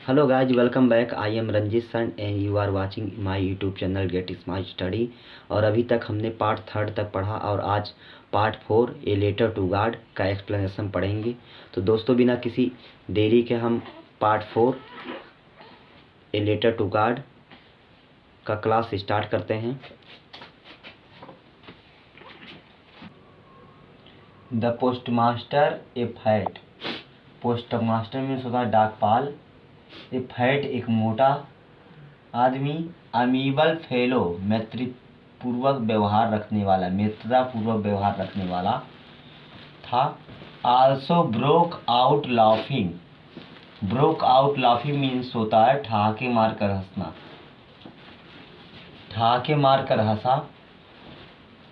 Hello guys, welcome back. I am Ranjit San and you are watching my YouTube channel Get Smart Study। और अभी तक हमने part 3 तक पढ़ा और आज part 4 a letter to God का एक्सप्लेनेशन पढ़ेंगे। तो दोस्तों बिना किसी देरी के हम part 4 a letter to God का क्लास स्टार्ट करते हैं। The postmaster a fat. Postmaster means होता है डाकपाल। ए फैट एक मोटा आदमी। अमीबल फेलो मैत्रीपूर्वक व्यवहार रखने वाला, मित्रतापूर्वक व्यवहार रखने वाला था। Also broke out laughing. Broke out laughing means होता है ठहाके मार कर हंसना। ठहाके मार कर हंसा।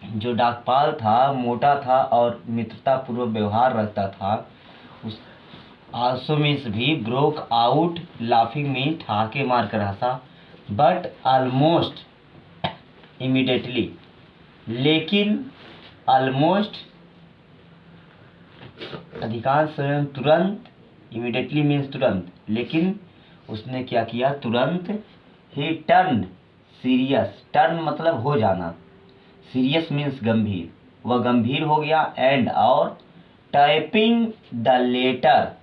जो डाकपाल था मोटा था और मित्रतापूर्वक व्यवहार रखता था। उस आल्सो मीन्स भी, ब्रोक आउट लाफिंग मीन ठहाके मार कर हंसा। बट ऑलमोस्ट इमीडिएटली, लेकिन ऑलमोस्ट अधिकांश समय तुरंत। इमीडिएटली मीन्स तुरंत, लेकिन उसने क्या किया, तुरंत। ही टर्न सीरियस। टर्न मतलब हो जाना, सीरियस मीन्स गंभीर। वह गंभीर हो गया। एंड और टाइपिंग द लेटर।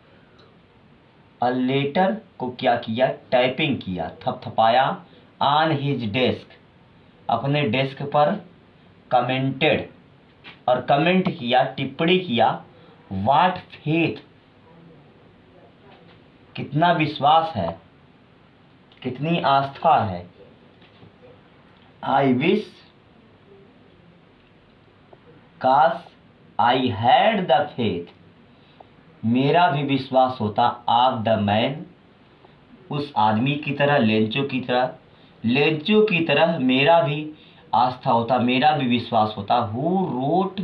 लेटर को क्या किया, टाइपिंग किया, थपथपाया। ऑन हिज डेस्क, अपने डेस्क पर। कमेंटेड और कमेंट किया, टिप्पणी किया। वाट फेथ, कितना विश्वास है, कितनी आस्था है। आई विश, काश। आई हैड द फेथ, मेरा भी विश्वास होता। ऑफ द मैन, उस आदमी की तरह, लेंचो की तरह। लेंचो की तरह मेरा भी आस्था होता, मेरा भी विश्वास होता। Who wrote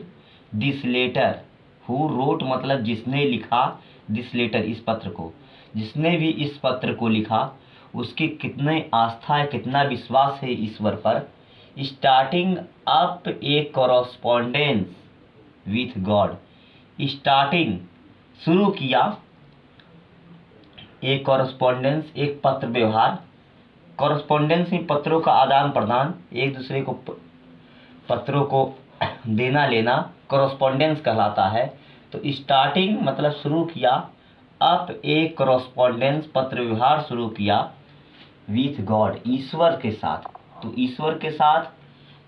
this letter. Who wrote मतलब जिसने लिखा, दिस लेटर इस पत्र को। जिसने भी इस पत्र को लिखा उसकी कितने आस्था है, कितना विश्वास है ईश्वर पर। Starting up A correspondence with God. Starting शुरू किया, एक कॉरस्पॉन्डेंस एक पत्र व्यवहार। कॉरस्पॉन्डेंस में पत्रों का आदान प्रदान, एक दूसरे को पत्रों को देना लेना कॉरस्पॉन्डेंस कहलाता है। तो स्टार्टिंग मतलब शुरू किया। अप एक कॉरस्पॉन्डेंस पत्र व्यवहार शुरू किया। विथ गॉड, ईश्वर के साथ। तो ईश्वर के साथ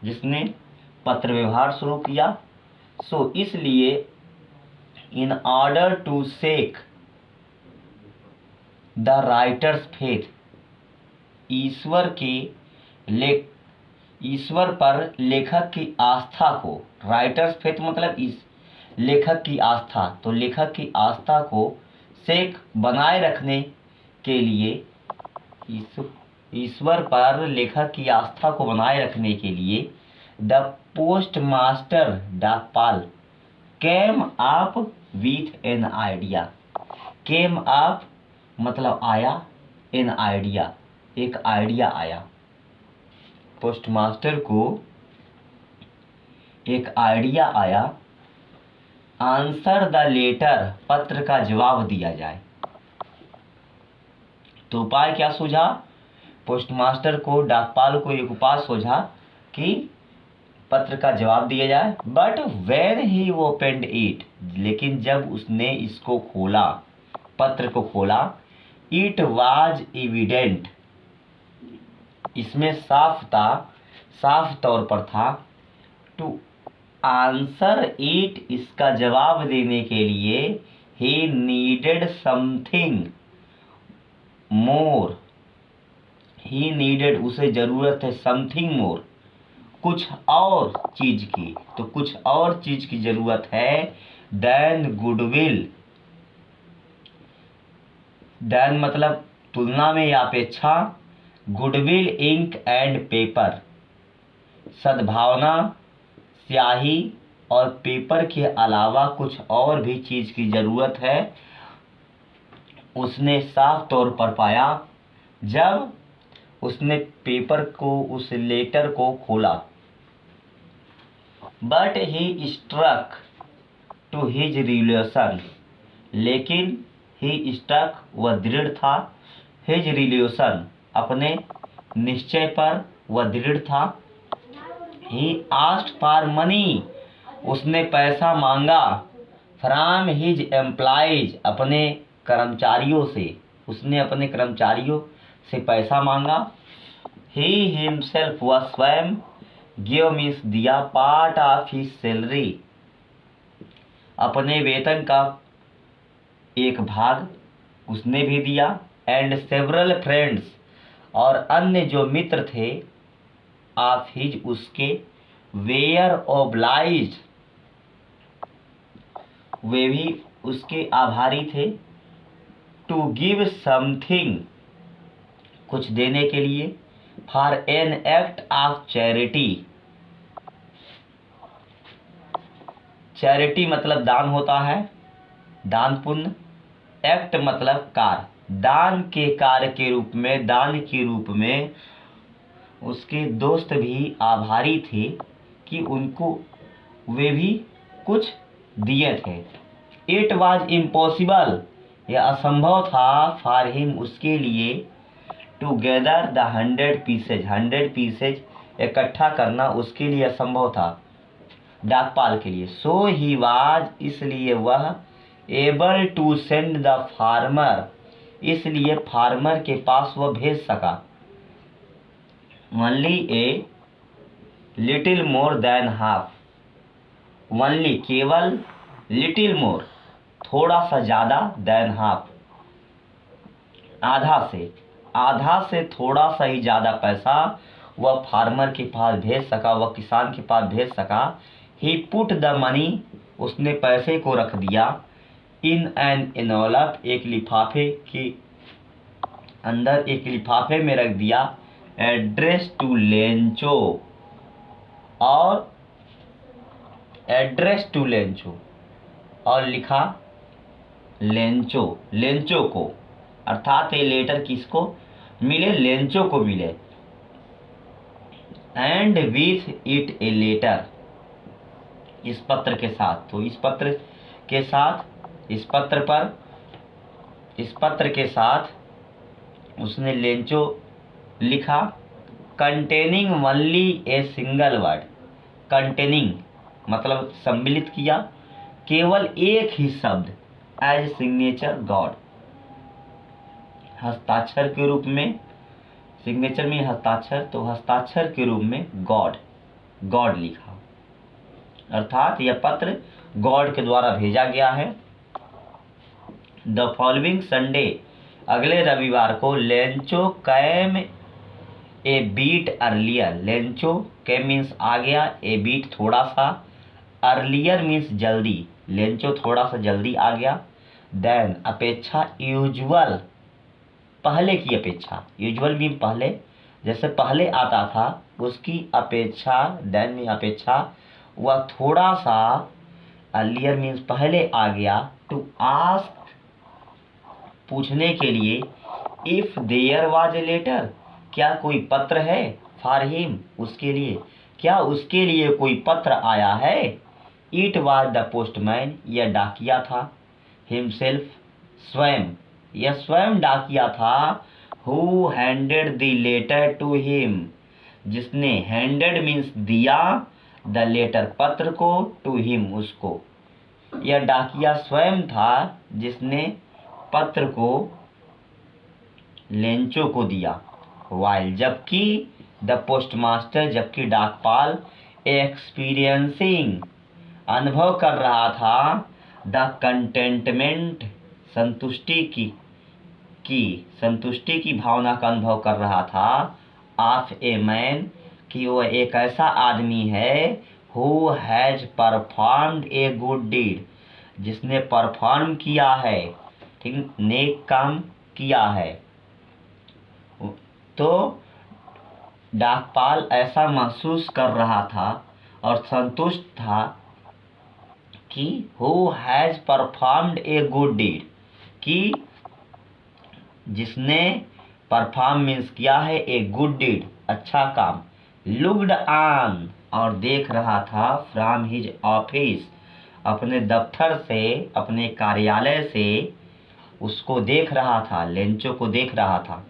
जिसने पत्र व्यवहार शुरू किया। सो इसलिए in order to shake the writer's faith, ईश्वर पर लेखक की आस्था को। राइटर्स फेथ मतलब इस लेखक की आस्था। तो लेखक की आस्था को शेक बनाए रखने के लिए, ईश्वर पर लेखक की आस्था को बनाए रखने के लिए द पोस्ट मास्टर डाकपाल came up with an idea. Came up मतलब आया, एन आइडिया एक आइडिया आया। पोस्टमास्टर को एक आइडिया आया। आंसर द लेटर, पत्र का जवाब दिया जाए। तो उपाय क्या सूझा, पोस्टमास्टर को, डाकपाल को एक उपाय सूझा कि पत्र का जवाब दिया जाए। But when he opened it, लेकिन जब उसने इसको खोला, पत्र को खोला। इट वाज एविडेंट, इसमें साफ था, साफ तौर पर था। टू आंसर इट, इसका जवाब देने के लिए। He needed something more, he needed उसे जरूरत है। समथिंग मोर कुछ और चीज की, तो कुछ और चीज की जरूरत है। देन गुडविल, देन मतलब तुलना में या अपेक्षा। गुडविल इंक एंड पेपर, सद्भावना, स्याही और पेपर के अलावा कुछ और भी चीज की जरूरत है। उसने साफ तौर पर पाया जब उसने पेपर को, उस लेटर को खोला। But he struck to his relation, लेकिन ही स्टक वह दृढ़ था। हिज रिल्यूशन, अपने निश्चय पर वह दृढ़ था। ही आस्क्ड फॉर मनी, उसने पैसा मांगा। फ्रॉम हिज एम्प्लॉइज, अपने कर्मचारियों से, उसने अपने कर्मचारियों से पैसा मांगा। ही हिमसेल्फ, वह स्वयं, गिव मीन्स दिया, पार्ट ऑफ हिज सैलरी, अपने वेतन का एक भाग उसने भी दिया। एंड सेवरल फ्रेंड्स, और अन्य जो मित्र थे, ऑफ हिज, उसके, वेयर ओब्लाइज्ड, वे भी उसके आभारी थे। टू गिव समथिंग, कुछ देने के लिए। For an act of charity, charity मतलब दान होता है, दान पुण्य। एक्ट मतलब कार्य, दान के कार्य के रूप में, दान के रूप में उसके दोस्त भी आभारी थे कि उनको वे भी कुछ दिए थे। इट वॉज इम्पॉसिबल, यह असंभव था, फॉर हिम, उसके लिए, to gather the 100 pieces, 100 pieces इकट्ठा करना उसके लिए असंभव था, डाकपाल के लिए। सो ही वाज, इसलिए वह, able to send the farmer, इसलिए फार्मर के पास वह भेज सका। Only a little more than half, only केवल, लिटिल मोर थोड़ा सा ज़्यादा, देन हाफ आधा से थोड़ा सा ही ज़्यादा पैसा वह फार्मर के पास भेज सका, वह किसान के पास भेज सका। ही पुट द मनी, उसने पैसे को रख दिया। इन एन एनवलप, एक लिफाफे के अंदर, एक लिफाफे में रख दिया। एड्रेस टू लेंचो, और एड्रेस टू लेंचो, और लिखा लेंचो, लेंचो को, अर्थात ये लेटर किसको मिले, लेंचो को मिले। And with it a letter, इस पत्र के साथ, तो इस पत्र के साथ, इस पत्र के साथ उसने लेंचो लिखा। Containing only a single word, containing मतलब सम्मिलित किया, केवल एक ही शब्द, एज सिग्नेचर गॉड, हस्ताक्षर के रूप में, सिग्नेचर में हस्ताक्षर, तो हस्ताक्षर के रूप में गॉड, गॉड लिखा, अर्थात यह पत्र गॉड के द्वारा भेजा गया है। द फॉलोइंग संडे, अगले रविवार को, Lencho came a bit earlier, Lencho came means आ गया, ए बीट थोड़ा सा, अर्लियर मीन्स जल्दी, लेंचो थोड़ा सा जल्दी आ गया। देन अपेक्षा, यूजुअल पहले की अपेक्षा, यूजुअल मीन पहले, जैसे पहले आता था उसकी अपेक्षा, देन में अपेक्षा, वह थोड़ा सा, अर्लियर मीन्स पहले आ गया। टू आस्क, पूछने के लिए। If there was a letter, क्या कोई पत्र है, फॉर हिम, उसके लिए, क्या उसके लिए कोई पत्र आया है। इट वाज द पोस्टमैन, यह डाकिया था। हिमसेल्फ, स्वयं, यह स्वयं डाकिया था। Who handed the letter to him, जिसने, हैंडेड मीन्स दिया, द लेटर पत्र को, टू हिम उसको, यह डाकिया स्वयं था जिसने पत्र को लेंचो को दिया। वाइल, जबकि, द पोस्टमास्टर, जबकि डाकपाल, एक्सपीरियंसिंग, अनुभव कर रहा था, द कंटेंटमेंट, संतुष्टि की भावना का अनुभव कर रहा था। ऑफ ए मैन, कि वह एक ऐसा आदमी है, who has performed a good deed, जिसने परफॉर्म किया है, ठीक, नेक काम किया है। तो डाकपाल ऐसा महसूस कर रहा था और संतुष्ट था कि who has performed a good deed, कि जिसने परफॉर्म मीन्स किया है, ए गुड डीड, अच्छा काम। लुक्ड ऑन, और देख रहा था, फ्रॉम हिज ऑफिस, अपने दफ्तर से, अपने कार्यालय से। उसको देख रहा था, लेंचो को देख रहा था।